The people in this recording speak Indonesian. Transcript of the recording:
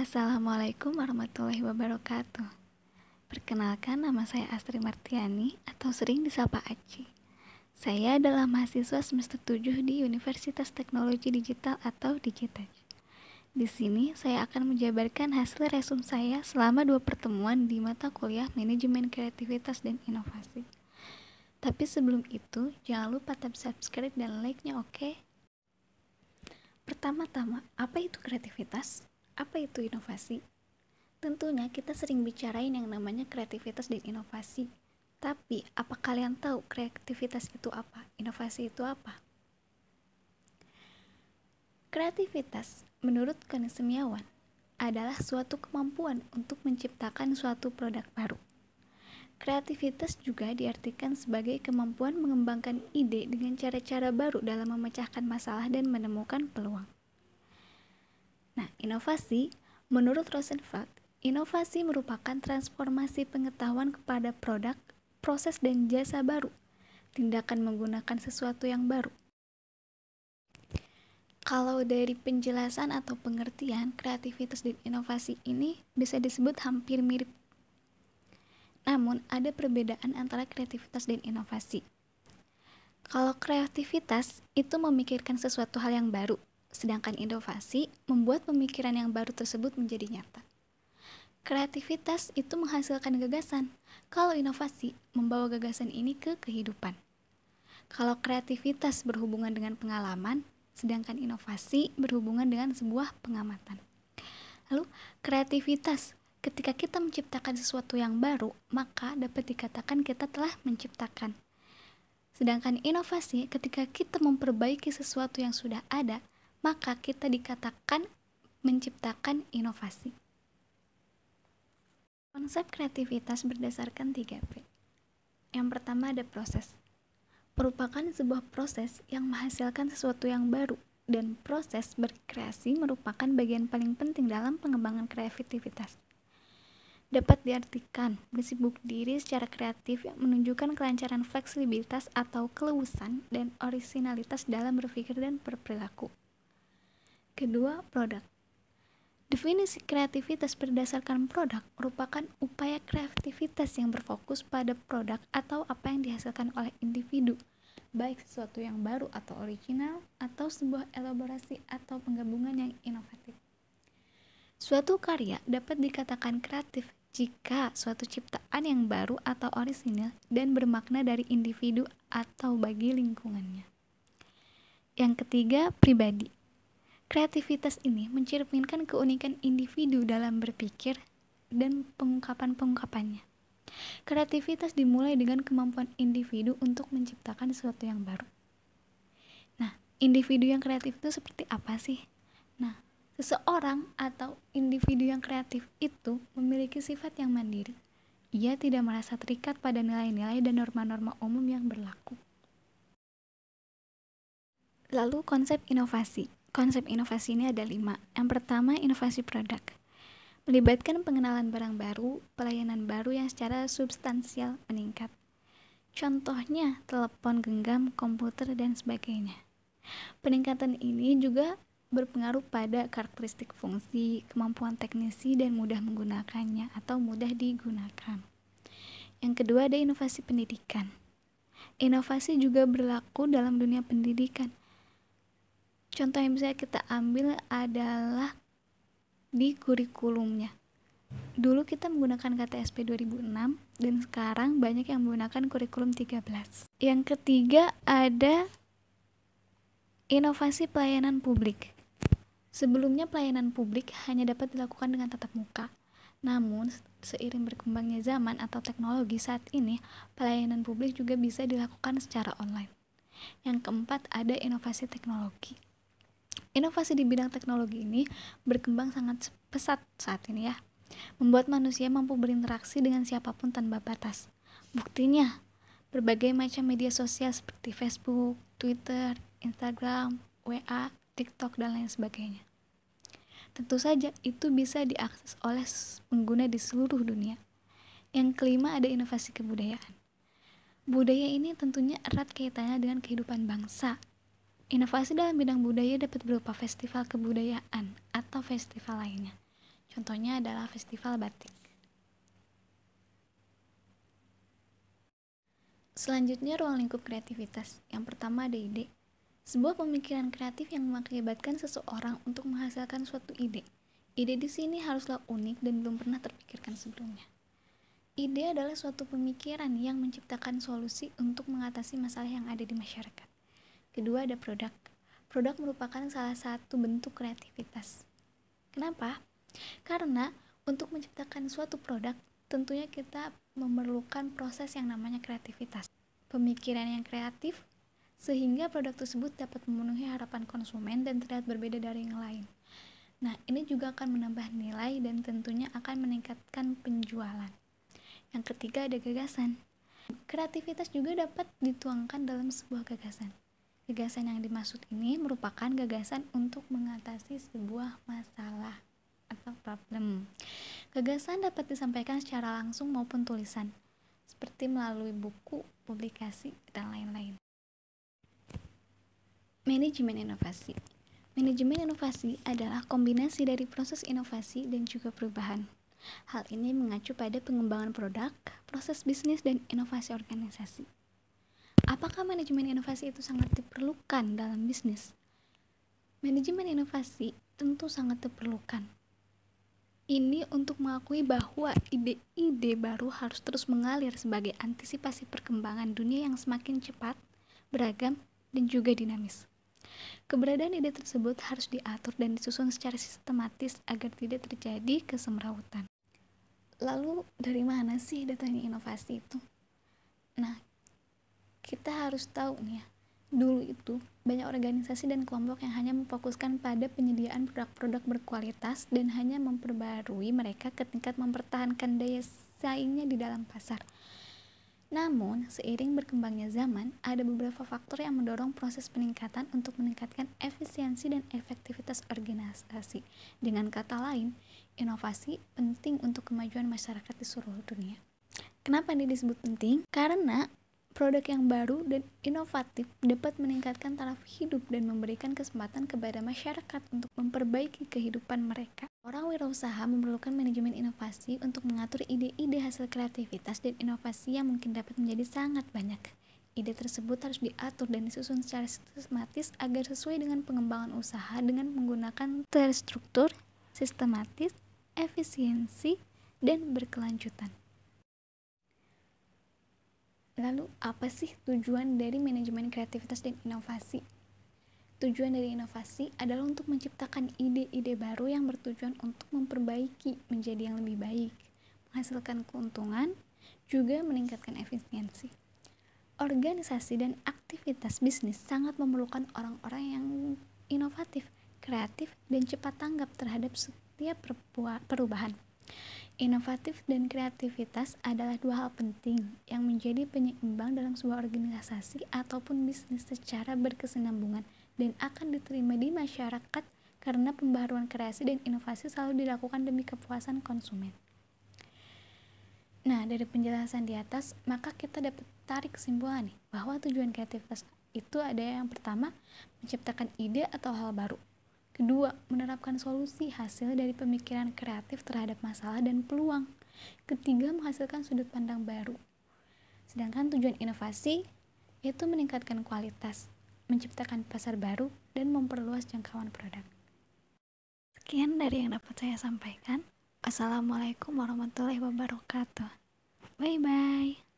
Assalamualaikum warahmatullahi wabarakatuh. Perkenalkan, nama saya Astri Martiani atau sering disapa Aci. Saya adalah mahasiswa semester 7 di Universitas Teknologi Digital atau Digitech. Di sini saya akan menjabarkan hasil resum saya selama 2 pertemuan di mata kuliah Manajemen Kreativitas dan Inovasi. Tapi sebelum itu, jangan lupa tap subscribe dan like-nya, oke? Pertama-tama, apa itu kreativitas? Apa itu inovasi? Tentunya kita sering bicarain yang namanya kreativitas dan inovasi. Tapi, apa kalian tahu kreativitas itu apa? Inovasi itu apa? Kreativitas, menurut Koni Semiawan, adalah suatu kemampuan untuk menciptakan suatu produk baru. Kreativitas juga diartikan sebagai kemampuan mengembangkan ide dengan cara-cara baru dalam memecahkan masalah dan menemukan peluang. Nah, inovasi, menurut Rosenfeld, inovasi merupakan transformasi pengetahuan kepada produk, proses dan jasa baru, tindakan menggunakan sesuatu yang baru. Kalau dari penjelasan atau pengertian, kreativitas dan inovasi ini bisa disebut hampir mirip. Namun, ada perbedaan antara kreativitas dan inovasi. Kalau kreativitas itu memikirkan sesuatu hal yang baru, sedangkan inovasi membuat pemikiran yang baru tersebut menjadi nyata. Kreativitas itu menghasilkan gagasan, kalau inovasi membawa gagasan ini ke kehidupan. Kalau kreativitas berhubungan dengan pengalaman, sedangkan inovasi berhubungan dengan sebuah pengamatan. Lalu, kreativitas, ketika kita menciptakan sesuatu yang baru, maka dapat dikatakan kita telah menciptakan. Sedangkan inovasi, ketika kita memperbaiki sesuatu yang sudah ada, maka kita dikatakan menciptakan inovasi. Konsep kreativitas berdasarkan 3P. Yang pertama ada proses. Merupakan sebuah proses yang menghasilkan sesuatu yang baru, dan proses berkreasi merupakan bagian paling penting dalam pengembangan kreativitas. Dapat diartikan bersibuk diri secara kreatif yang menunjukkan kelancaran fleksibilitas atau keleluasan dan orisinalitas dalam berpikir dan berperilaku. Kedua, produk. Definisi kreativitas berdasarkan produk merupakan upaya kreativitas yang berfokus pada produk atau apa yang dihasilkan oleh individu, baik sesuatu yang baru atau original, atau sebuah elaborasi atau penggabungan yang inovatif. Suatu karya dapat dikatakan kreatif jika suatu ciptaan yang baru atau orisinal dan bermakna dari individu atau bagi lingkungannya. Yang ketiga, pribadi. Kreativitas ini mencerminkan keunikan individu dalam berpikir dan pengungkapan-pengungkapannya. Kreativitas dimulai dengan kemampuan individu untuk menciptakan sesuatu yang baru. Nah, individu yang kreatif itu seperti apa sih? Nah, seseorang atau individu yang kreatif itu memiliki sifat yang mandiri. Ia tidak merasa terikat pada nilai-nilai dan norma-norma umum yang berlaku. Lalu konsep inovasi. Konsep inovasi ini ada 5. Yang pertama, inovasi produk. Melibatkan pengenalan barang baru, pelayanan baru yang secara substansial meningkat. Contohnya, telepon genggam, komputer, dan sebagainya. Peningkatan ini juga berpengaruh pada karakteristik fungsi, kemampuan teknisi, dan mudah menggunakannya atau mudah digunakan. Yang kedua ada inovasi pendidikan. Inovasi juga berlaku dalam dunia pendidikan. Contoh yang bisa kita ambil adalah di kurikulumnya. Dulu kita menggunakan KTSP 2006 dan sekarang banyak yang menggunakan kurikulum 13. Yang ketiga ada inovasi pelayanan publik. Sebelumnya pelayanan publik hanya dapat dilakukan dengan tatap muka. Namun, seiring berkembangnya zaman atau teknologi saat ini, pelayanan publik juga bisa dilakukan secara online. Yang keempat, ada inovasi teknologi. Inovasi di bidang teknologi ini berkembang sangat pesat saat ini ya. Membuat manusia mampu berinteraksi dengan siapapun tanpa batas. Buktinya, berbagai macam media sosial seperti Facebook, Twitter, Instagram, WA, TikTok, dan lain sebagainya. Tentu saja itu bisa diakses oleh pengguna di seluruh dunia. Yang kelima ada inovasi kebudayaan. Budaya ini tentunya erat kaitannya dengan kehidupan bangsa. Inovasi dalam bidang budaya dapat berupa festival kebudayaan atau festival lainnya. Contohnya adalah festival batik. Selanjutnya, ruang lingkup kreativitas. Yang pertama ada ide. Sebuah pemikiran kreatif yang mengakibatkan seseorang untuk menghasilkan suatu ide. Ide di sini haruslah unik dan belum pernah terpikirkan sebelumnya. Ide adalah suatu pemikiran yang menciptakan solusi untuk mengatasi masalah yang ada di masyarakat. Kedua ada produk. Produk merupakan salah satu bentuk kreativitas. Kenapa? Karena untuk menciptakan suatu produk, tentunya kita memerlukan proses yang namanya kreativitas. Pemikiran yang kreatif, sehingga produk tersebut dapat memenuhi harapan konsumen dan terlihat berbeda dari yang lain. Nah, ini juga akan menambah nilai dan tentunya akan meningkatkan penjualan. Yang ketiga ada gagasan. Kreativitas juga dapat dituangkan dalam sebuah gagasan. Gagasan yang dimaksud ini merupakan gagasan untuk mengatasi sebuah masalah atau problem. Gagasan dapat disampaikan secara langsung maupun tulisan, seperti melalui buku, publikasi, dan lain-lain. Manajemen inovasi. Manajemen inovasi adalah kombinasi dari proses inovasi dan juga perubahan. Hal ini mengacu pada pengembangan produk, proses bisnis, dan inovasi organisasi. Apakah manajemen inovasi itu sangat diperlukan dalam bisnis? Manajemen inovasi tentu sangat diperlukan. Ini untuk mengakui bahwa ide-ide baru harus terus mengalir sebagai antisipasi perkembangan dunia yang semakin cepat, beragam, dan juga dinamis. Keberadaan ide tersebut harus diatur dan disusun secara sistematis agar tidak terjadi kesemrawutan. Lalu dari mana sih datangnya inovasi itu? Nah, kita harus tahu nih ya, dulu itu banyak organisasi dan kelompok yang hanya memfokuskan pada penyediaan produk-produk berkualitas dan hanya memperbarui mereka ke tingkat mempertahankan daya saingnya di dalam pasar. Namun, seiring berkembangnya zaman, ada beberapa faktor yang mendorong proses peningkatan untuk meningkatkan efisiensi dan efektivitas organisasi. Dengan kata lain, inovasi penting untuk kemajuan masyarakat di seluruh dunia. Kenapa ini disebut penting? Karena produk yang baru dan inovatif dapat meningkatkan taraf hidup dan memberikan kesempatan kepada masyarakat untuk memperbaiki kehidupan mereka. Orang wirausaha memerlukan manajemen inovasi untuk mengatur ide-ide hasil kreativitas dan inovasi yang mungkin dapat menjadi sangat banyak. Ide tersebut harus diatur dan disusun secara sistematis agar sesuai dengan pengembangan usaha dengan menggunakan terstruktur, sistematis, efisiensi, dan berkelanjutan. Lalu, apa sih tujuan dari manajemen kreativitas dan inovasi? Tujuan dari inovasi adalah untuk menciptakan ide-ide baru yang bertujuan untuk memperbaiki menjadi yang lebih baik, menghasilkan keuntungan, juga meningkatkan efisiensi. Organisasi dan aktivitas bisnis sangat memerlukan orang-orang yang inovatif, kreatif, dan cepat tanggap terhadap setiap perubahan. Inovatif dan kreativitas adalah dua hal penting yang menjadi penyeimbang dalam sebuah organisasi ataupun bisnis secara berkesinambungan dan akan diterima di masyarakat karena pembaharuan kreasi dan inovasi selalu dilakukan demi kepuasan konsumen. Nah, dari penjelasan di atas, maka kita dapat tarik kesimpulan nih, bahwa tujuan kreativitas itu ada yang pertama, menciptakan ide atau hal baru. Kedua, menerapkan solusi hasil dari pemikiran kreatif terhadap masalah dan peluang. Ketiga, menghasilkan sudut pandang baru. Sedangkan tujuan inovasi itu meningkatkan kualitas, menciptakan pasar baru, dan memperluas jangkauan produk. Sekian dari yang dapat saya sampaikan. Wassalamualaikum warahmatullahi wabarakatuh. Bye-bye.